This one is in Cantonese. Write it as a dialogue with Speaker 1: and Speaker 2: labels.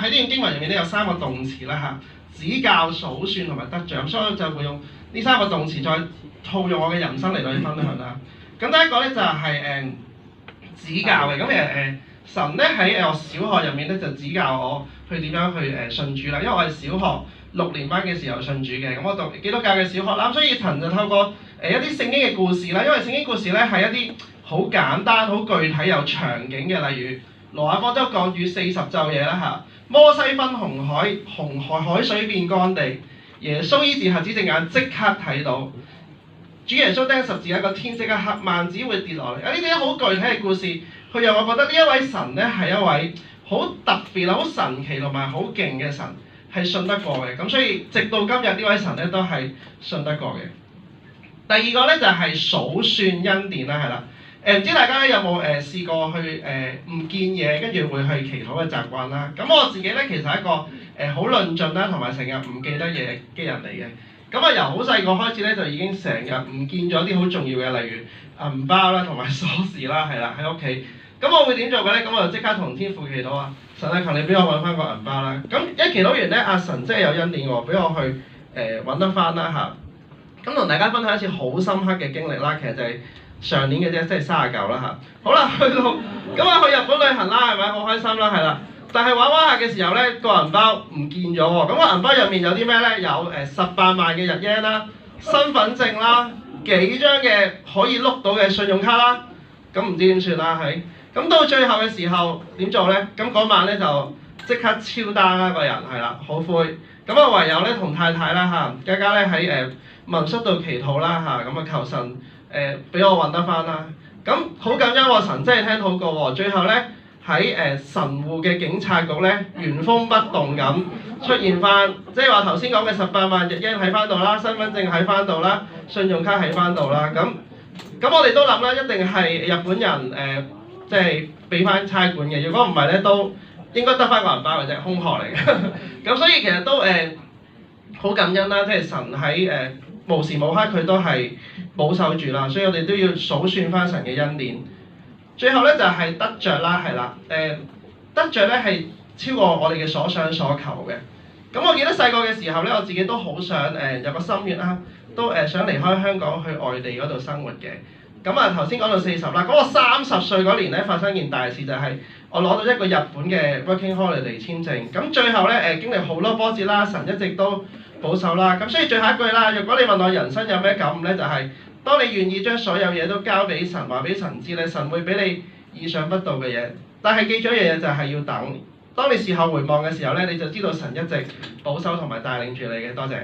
Speaker 1: 喺呢段經文入面咧有3個動詞啦嚇，指教、數算同埋得著，所以我就會用呢3個動詞再套用我嘅人生嚟到去分享啦。咁第一個咧就係指教嘅，咁其實神咧喺我小學入面咧就指教我去點樣去信主啦，因為我係小學6年班嘅時候信主嘅，咁我讀基督教嘅小學啦，所以神就透過一啲聖經嘅故事啦，因為聖經故事咧係一啲好簡單、好具體有場景嘅，例如挪亞方舟降雨40晝夜啦嚇，摩西分紅海，海水變乾地，耶穌醫治瞎子隻眼即刻睇到，主耶穌釘十字架個天即刻黑，幔子會跌落嚟，呢啲好具體嘅故事，佢讓我覺得呢一位神咧係一位好特別、好神奇同埋好勁嘅神，係信得過嘅，咁所以直到今日呢位神咧都係信得過嘅。第二個咧就係數算恩典啦，係啦。唔知大家咧有冇試過去唔見嘢跟住會去祈禱嘅習慣啦？咁我自己咧其實係一個好論盡啦，同埋成日唔記得嘢嘅人嚟嘅。咁啊由好細個開始咧就已經成日唔見咗啲好重要嘅，例如銀包啦同埋鎖匙啦，係啦喺屋企。咁我會點做嘅咧？咁我就即刻同天父祈禱啊！神啊，求你俾我揾翻個銀包啦！咁一祈禱完咧，阿神真係有恩典喎，俾我去揾得翻啦嚇。咁同大家分享一次好深刻嘅經歷啦，其實就係上年嘅啫，即係39啦嚇。好啦，去到咁啊去日本旅行啦，係咪好開心啦？係啦，但係玩下嘅時候咧，個銀包唔見咗喎。咁個銀包入面有啲咩咧？有18萬嘅日圓啦、身份證啦、幾張嘅可以碌到嘅信用卡啦。咁唔知點算啦，係。咁到最後嘅時候點做咧？咁嗰晚咧就即刻超單啦，個人係啦，好灰。咁啊唯有咧同太太啦嚇，家咧喺民宿度祈禱啦嚇，咁啊求神俾我揾得翻啦。咁好感恩喎，神真係聽禱告喎。最後咧喺神戶嘅警察局咧原封不動咁出現翻，即係話頭先講嘅18萬日圓喺翻度啦，身份證喺翻度啦，信用卡喺翻度啦。咁我哋都諗啦，一定係日本人即係俾翻差館嘅，如果唔係咧都應該得翻個銀包嘅啫，空殼嚟嘅。咁所以其實都好感恩啦，即係神喺無時無刻佢都係保守住啦，所以我哋都要數算翻神嘅恩典。最後咧就係得着啦，係啦，得着咧係超過我哋嘅所想所求嘅。咁我記得細個嘅時候咧，我自己都好想有個心願啦，都想離開香港去外地嗰度生活嘅。咁啊頭先講到40啦，嗰個30歲嗰年咧發生件大事，就係我攞到一個日本嘅 Working Holiday 簽證。咁最後咧經歷好多波折啦，神一直都保守啦。咁所以最後一句啦，如果你問我人生有咩感悟咧，就係當你願意將所有嘢都交俾神，話俾神知咧，神會俾你意想不到嘅嘢。但係記住一樣嘢就係要等。當你事後回望嘅時候咧，你就知道神一直保守同埋帶領住你嘅。多謝。